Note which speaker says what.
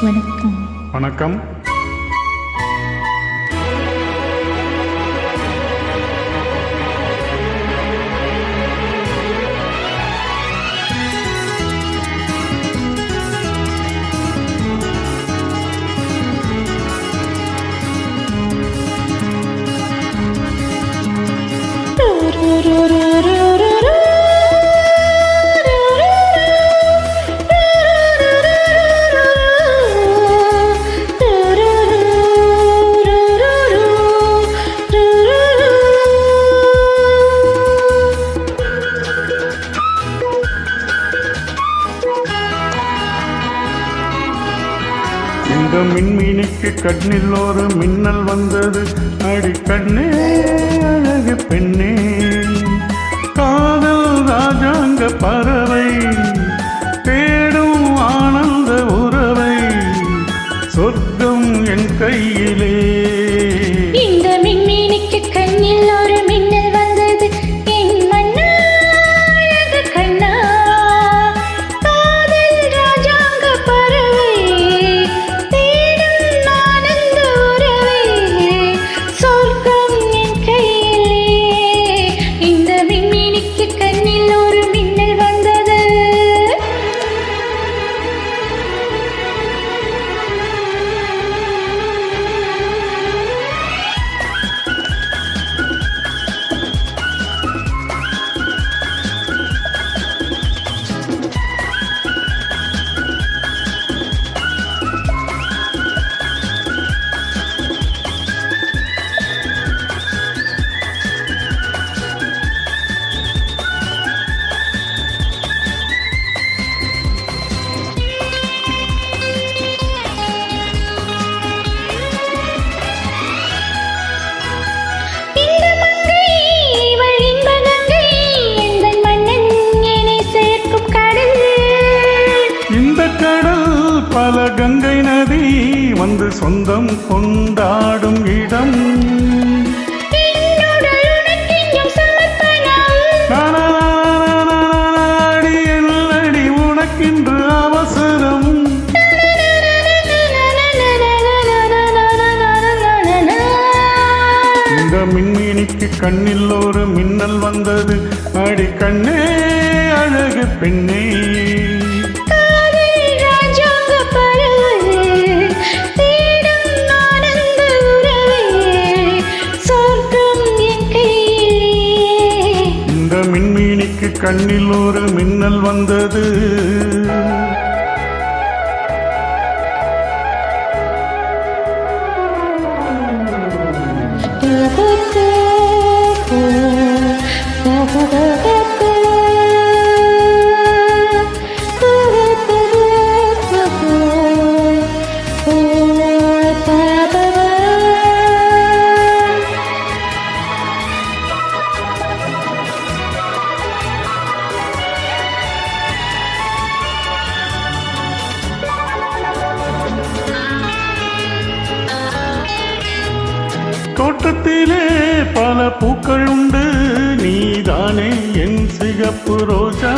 Speaker 1: வணக்கம்.
Speaker 2: வணக்கம். இந்த மின்மினிக்கு கண்ணில் ஒரு மின்னல் வந்தது. அடி கண்ணே அழகு பெண்ணே, காதல் ராஜாங்க பறவை தேடும் ஆனந்த உறவை, சொர்க்கம் என் கையிலே.
Speaker 1: இந்த மின்மினிக்கு கண்ணில் ஒரு மின்னல் வந்தது. என் மன்னா அழகு கண்ணா, காதல் ராஜாங்க பறவை தேடும் ஆனந்த உறவை, சொர்க்கம் என் கையிலே. இந்த மின்மினிக்கு கண்ணில் ஒரு மின்னல் வந்தது.
Speaker 2: பல கங்கை நதி வந்து சொந்தம் கொண்டாடும் இடம். அடி உனக்கின்று அவசரம். இந்த மின்மினிக்கு கண்ணில் ஒரு மின்னல் வந்தது. அடி கண்ணே அழகு பெண்ணே, மின்மினிக்கு கண்ணில் ஒரு மின்னல் வந்தது. தோட்டத்திலே பல பூக்கள் உண்டு, நீதானே என் சிகப்பு ரோஜா.